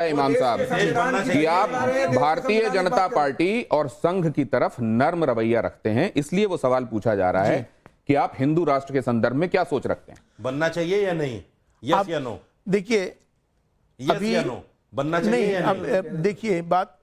इमाम साहब कि आप भारतीय जनता पार्टी और संघ की तरफ नर्म रवैया रखते हैं, इसलिए वो सवाल पूछा जा रहा है कि आप हिंदू राष्ट्र के संदर्भ में क्या सोच रखते हैं? बनना चाहिए या नहीं? यस या नो? देखिए, यस या नो? बनना चाहिए या नहीं? अब देखिए, बात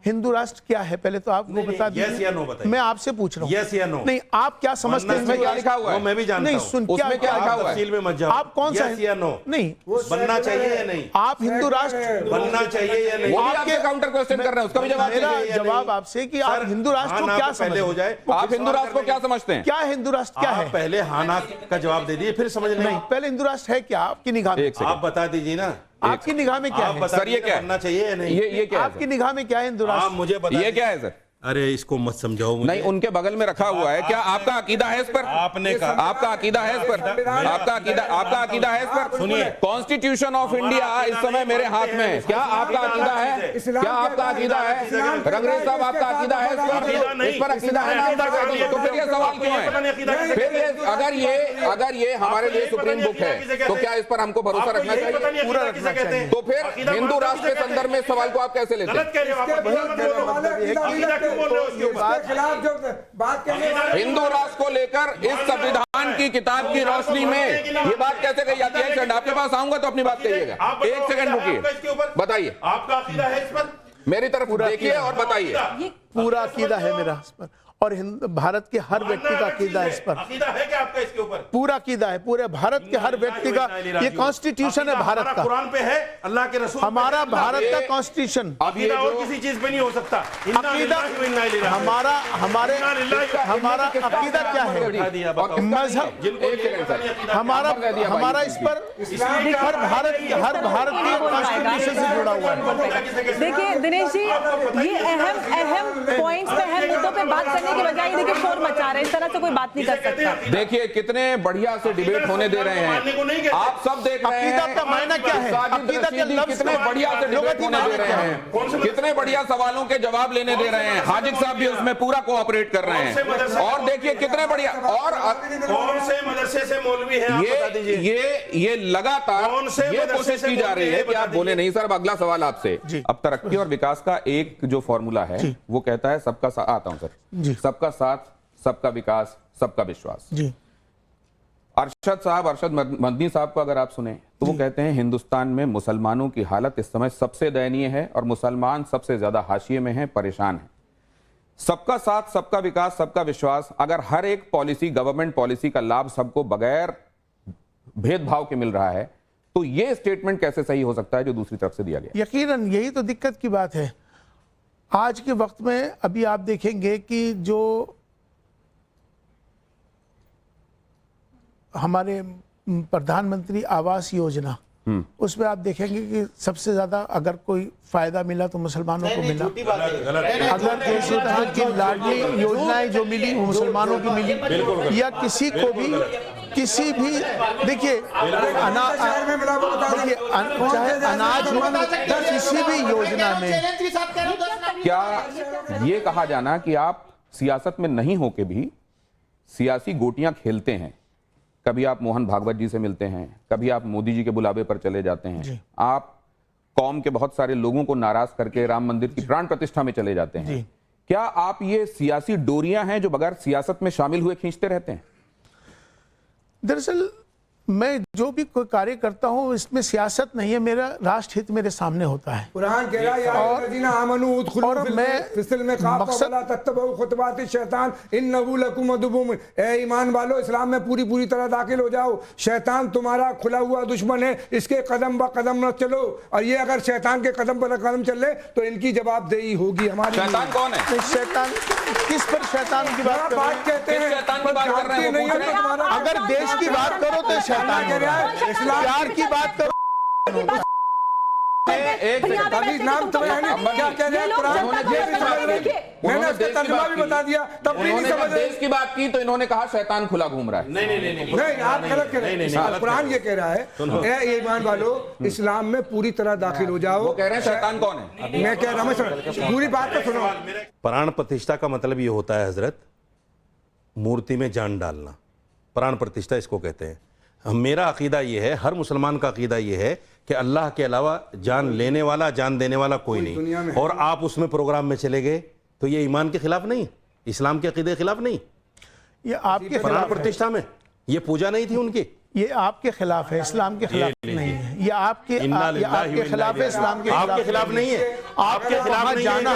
हिंदू राष्ट्र क्या है पहले तो आपको बता दीजिए। यस या नो बताइए। मैं आपसे पूछ रहा हूँ। यस या नो? नहीं, आप क्या समझते हैं? इसमें क्या लिखा हुआ है? मैं भी जानता नहीं, हूं। सुन, उसमें क्या लिखा हुआ है? तफसील में मत जाओ। आप कौन सा यस या नो? नहीं, बनना चाहिए या नहीं? आप हिंदू राष्ट्र बनना चाहिए या नहीं? वो भी आपके काउंटर क्वेश्चन कर रहे हैं, उसका भी जवाब मेरा दीजिए। जवाब आपसे कि आप हिंदू राष्ट्र को क्या पहले हो जाए। आप हिंदू राष्ट्र को क्या समझते हैं? क्या हिंदू राष्ट्र क्या है? पहले हाँ ना का जवाब दे दिए, फिर समझ नहीं, लेंगे। पहले हिंदू राष्ट्र है क्या आपकी निगाह में? आप बता दीजिए ना, आपकी निगाह में क्या आप है? बता सर, ये दीजिए क्या है? बनना चाहिए या नहीं? ये क्या है आपकी निगाह में क्या है हिंदू आप राष्ट्र? मुझे बता ये क्या है सर? अरे इसको मत समझाओ मुझे। नहीं, उनके बगल में रखा हुआ है। क्या आपका अकीदा है इस पर? आपने कहा, आपका अकीदा है इस पर? आपका अकीदा है इस पर? सुनिए, कॉन्स्टिट्यूशन ऑफ इंडिया इस समय मेरे हाथ में है। क्या आपका अकीदा है? क्या आपका अकीदा है? रंगरेज साहब, आपका अकीदा है इस पर? इस पर अकीदा है ना? तो फिर ये सवाल क्यों है? फिर ये अगर ये हमारे लिए सुप्रीम बुक है, तो क्या इस पर हमको भरोसा रखना चाहिए? पूरा रखना चाहिए। तो फिर हिंदू राष्ट्र के संदर्भ में सवाल को आप कैसे लेते हैं? हिंदू राष्ट्र को लेकर इस संविधान की किताब की रोशनी में ये बात कैसे कही जाती है? सेकंड, आपके पास आऊंगा तो अपनी बात कहिएगा। एक सेकंड रुकिए, बताइए। आपका अकीदा है इस पर? मेरी तरफ देखिए और बताइए। पूरा अकीदा है मेरा इस पर, और भारत के हर व्यक्ति का अकीदा है इस पर। अकीदा है क्या आपका इसके ऊपर? पूरा अकीदा है, पूरे भारत के हर व्यक्ति का। ये कॉन्स्टिट्यूशन है भारत का, कुरान पे है, अल्लाह के रसूल हमारा भारत का कॉन्स्टिट्यूशन। अब ये और किसी चीज पे नहीं हो सकता। अकीदा हमारा अकीदा क्या है? मजहब, एक सेकंड सर, हमारा इस पर हर भारतीय कॉन्स्टिट्यूशन से जुड़ा हुआ है। देखिए दिनेश जी, ये अहम पॉइंट्स पे, अहम मुद्दों पे बात करने के बजाय देखिए शोर मचा रहे हैं। इस तरह से कोई बात नहीं कर सकता। देखिए कितने बढ़िया से डिबेट होने दे रहे हैं, आप सब देख रहे हैं। अकीदा का मायना क्या है? अकीदा के लफ्ज़ कितने बढ़िया से डिबेट होने दे रहे हैं, कितने बढ़िया सवालों के जवाब लेने दे रहे हैं। हाजिक साहब भी उसमें पूरा कोऑपरेट कर रहे हैं। और देखिए कितने बढ़िया, और कौन से मदरसे से मौलवी है, आप बता दीजिए। ये लगातार ये कोशिश की जा रही है कि आप बोले नहीं। सर, अब अगला सवाल आपसे। अब तरक्की और विकास का एक जो फॉर्मूला है वो कहता है सबका साथ, आता हूं सर, सबका साथ, सबका विकास, सबका विश्वास। जी। अरशद मदनी साहब को अगर आप सुने तो वो कहते हैं हिंदुस्तान में मुसलमानों की हालत इस समय सबसे दयनीय है और मुसलमान सबसे ज्यादा हाशिए में हैं, परेशान हैं। सबका साथ, सबका विकास, सबका विश्वास, अगर हर एक पॉलिसी, गवर्नमेंट पॉलिसी का लाभ सबको बगैर भेदभाव के मिल रहा है, तो ये स्टेटमेंट कैसे सही हो सकता है जो दूसरी तरफ से दिया गया? यकीनन यही तो दिक्कत की बात है आज के वक्त में। अभी आप देखेंगे कि जो हमारे प्रधानमंत्री आवास योजना, उसमें आप देखेंगे कि सबसे ज्यादा अगर कोई फायदा मिला तो मुसलमानों को मिला। अगर इसी तरह की लाडली योजनाएं जो मिली वो मुसलमानों की मिली, या किसी को भी किसी भी, देखिए चाहे अनाज हो, किसी भी योजना में। क्या ये कहा जाना कि आप सियासत में नहीं होके भी सियासी गोटियां खेलते हैं? कभी आप मोहन भागवत जी से मिलते हैं, कभी आप मोदी जी के बुलावे पर चले जाते हैं, आप कौम के बहुत सारे लोगों को नाराज करके राम मंदिर की प्राण प्रतिष्ठा में चले जाते हैं। क्या आप ये सियासी डोरियां हैं जो बगैर सियासत में शामिल हुए खींचते रहते हैं? दरअसल मैं जो भी कोई कार्य करता हूँ इसमें सियासत नहीं है, मेरा राष्ट्र हित मेरे सामने होता है। कुरान कह रहा है और मैं ईमान वालो, इस्लाम में पूरी तरह दाखिल हो जाओ। शैतान तुम्हारा खुला हुआ दुश्मन है, इसके कदम ब कदम न चलो। और ये अगर शैतान के कदम पर कदम चल ले तो इनकी जवाबदेही होगी हमारी। शैतान कौन है? शैतान किस पर शैतान की बात कहते हैं? अगर देश की बात करो तो शैतान कह रहा है, प्यार की बात करो। अभी नाम तो क्या कह रहे हैं? मैंने उसका तर्जुमा भी बता दिया, तब भी नहीं समझ रहे। देश की बात की तो इन्होंने कहा शैतान खुला घूम रहा है। नहीं, आप गलत कह रहे हैं। कुरान ये कह रहा है, ए ईमान वालो, इस्लाम में पूरी तरह दाखिल हो जाओ। वो कह रहे हैं शैतान कौन है? मैं कह रहा हूँ, पूरी बात तो सुनो। प्राण प्रतिष्ठा का मतलब ये होता है हजरत, मूर्ति में जान डालना। प्राण प्रतिष्ठा इसको कहते हैं। मेरा अकीदा ये है, हर मुसलमान का अकीदा ये है कि अल्लाह के अलावा जान लेने वाला, जान देने वाला कोई दुनिया में नहीं, और आप उसमें प्रोग्राम में चले गए, तो ये ईमान के खिलाफ नहीं, इस्लाम के अकीदे के खिलाफ नहीं, ये आपके प्राण खिलाफ है। प्रतिष्ठा में ये पूजा नहीं थी उनकी। ये आपके खिलाफ है, इस्लाम के खिलाफ नहीं है। ये आपके खिलाफ है, इस्लाम के आपके खिलाफ नहीं है, आपके खिलाफ नहीं है क्या?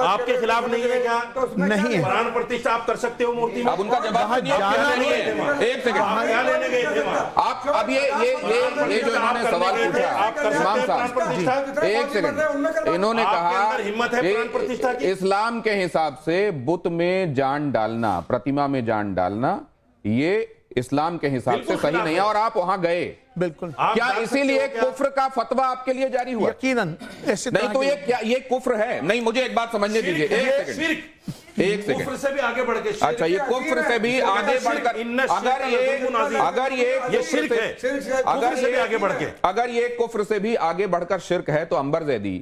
आपके खिलाफ नहीं है क्या? नहीं है। प्राण प्रतिष्ठा आप कर सकते हो मूर्ति में? अब उनका जवाब नहीं है, जाना क्या नहीं है। एक सेकंड, आप क्या लेने गए थे वहाँ? आप अब ये जो इन्होंने सवाल पूछा इमाम साहब, एक सेकंड, इन्होंने आपके कहा अंदर हिम्मत है प्राण प्रतिष्ठा की? इस्लाम के हिसाब से बुत में जान डालना, प्रतिमा में जान डालना, ये इस्लाम के हिसाब से बिल्कुल सही खिलाफ नहीं है, और आप वहां गए। बिल्कुल आप क्या डाल सकते इसीलिए हो क्या? कुफ्र का फतवा आपके लिए जारी हुआ? यकीनन ऐसे नहीं तरह तो के- ये क्या, ये कुफ्र है? नहीं, मुझे एक बात समझने दीजिए, एक सेकंड, एक कुफ्र सेकंड। से भी आगे बढ़ के अच्छा, ये कुफ्र से भी आगे बढ़कर, अगर ये शिर्क है, कुफ्र से भी आगे बढ़ के, अगर ये कुफ्र से भी आगे बढ़कर शिर्क है, तो अंबर जैदी,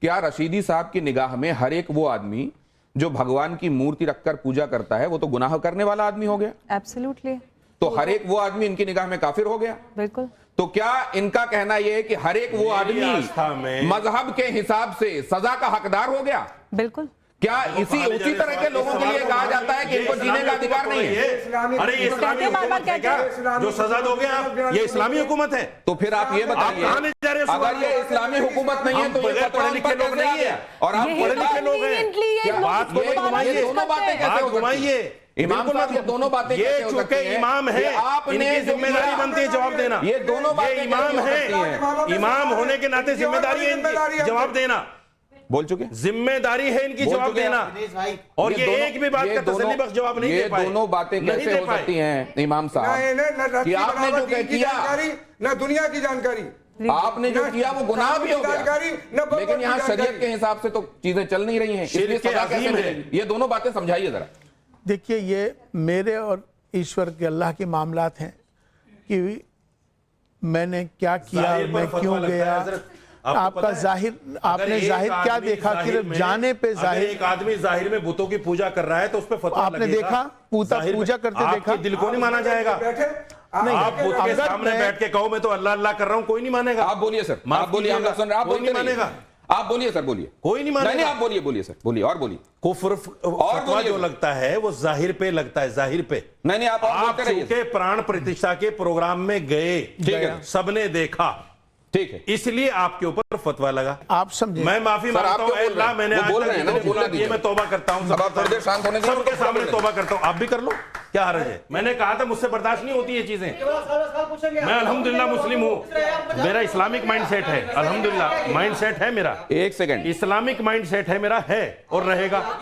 क्या रशीदी साहब की निगाह में हर एक वो आदमी जो भगवान की मूर्ति रखकर पूजा करता है वो तो गुनाह करने वाला आदमी हो गया? एब्सोल्युटली, तो हर एक वो आदमी इनकी निगाह में काफिर हो गया? बिल्कुल। तो क्या इनका कहना यह है कि हर एक वो मेरी आस्था आदमी में- मजहब के हिसाब से सजा का हकदार हो गया? बिल्कुल। क्या उसी तरह के लोगों के लिए कहा जाता है कि इनको जीने का अधिकार नहीं है? अरे ये इस्लामी हुकूमत है क्या जो सजा दोगे आप? ये इस्लामी हुकूमत है। तो फिर आप ये आप कहां बताइए, ले जा रहे हो? अगर ये इस्लामी हुकूमत नहीं है तो ये बगैर फतवा पढ़े उन लिखे पर लोग कैसे आ नहीं है। गया? और आप ये पढ़े तो लिखे लोग हैं, conveniently ये क्या लोग बात को इसको घुमाइए? यूज दोनों बातें करते हैं। कैसे बात हो सकती घुमाइए। हैं? इमाम बिल्कुल साहब, ये मत- दोनों बातें ये कैसे हो सकती चूंकि हैं? इमाम है, ये आपने इनकी जो जिम्मेदारी किया, बनती है जवाब देना। ये दोनों बातें ये कैसे इमाम हो सकती हैं? है, इमाम होने के नाते जिम्मेदारी है इनकी जवाब देना, बोल चुके? जिम्मेदारी है इनकी बोल जवाब चुके देना। और ये दोनों- एक भी बात ये का दोनों- तसल्ली बख्श जवाब नहीं ये दे पाए। दोनों बातें नहीं कैसे दे हो पाए। सकती हैं इमाम साहब न कि आपने जो किया, न दुनिया की जानकारी, आपने जो किया वो गुनाह भी हो जानकारी, न गया, बरकत लेकिन की यहाँ जानकारी। शरीयत के हिसाब से तो चीजें चल नहीं रही हैं, इसलिए शिर्क सजा कैसे अज़ीम है। मिलेगी? ये दोनों बातें समझाइए जरा। देखिए, ये मेरे और ईश्वर के अल्लाह के मामलात हैं कि मैंने क्या किया, जाहिर पर मैं फतवा क्यों लगता है गया। हज़रत। आपको आपका पता है? जाहिर, अगर आपने एक जाहिर क्या आदमी देखा? जाहिर सिर्फ में- जाने पे अगर जाहिर। एक आदमी जाहिर में बुतों की पूजा कर रहा है तो उस पर फतवा आपने लगेगा। देखा? जाहिर में- पूजा करते आपके देखा? दिल को नहीं माना जाएगा। नहीं, आप बुत के अगर सामने मैं- बैठ के कहो मैं तो अल्लाह अल्लाह कर रहा हूं, कोई नहीं मानेगा। आप बोलिए सर, माफ आप बोलिए, हम लोग सुन रहे हैं, आप कोई बोलते नहीं रहिए। मानेगा। आप बोलिए सर, बोलिए। कोई नहीं मानेगा। नहीं, आप बोलिए, बोलिए सर, बोलिए और बोलिए। कुफ्र फतवा बोलिए जो सर। लगता है वो जाहिर पे लगता है, जाहिर पे। नहीं, आप और आप बोलते रहिए। चूंकि प्राण प्रतिष्ठा के प्रोग्राम में गए, ठीक है। सबने देखा, ठीक है, इसलिए आपके ऊपर फतवा लगा। आप समझे? मैं माफी सर, आप मांगता हूं, क्यों बोल रहे अल्लाह हैं? मैंने वो आज बोल तक रहे हैं ना, जितने वो बोलने गुनाह किए दीजिए। मैं तौबा करता हूं। अब आप थोड़ी देर शांत होने दीजिए, सबके तो सामने बोल तौबा करता हूं, आप भी कर लो, क्या हर्ज है? मैंने कहा था मुझसे बर्दाश्त नहीं होती ये चीजें। मैं अल्हम्दुलिल्लाह मुस्लिम हूं, मेरा इस्लामिक माइंडसेट है, अल्हम्दुलिल्लाह माइंडसेट है मेरा, एक सेकंड, इस्लामिक माइंडसेट है मेरा, है और रहेगा।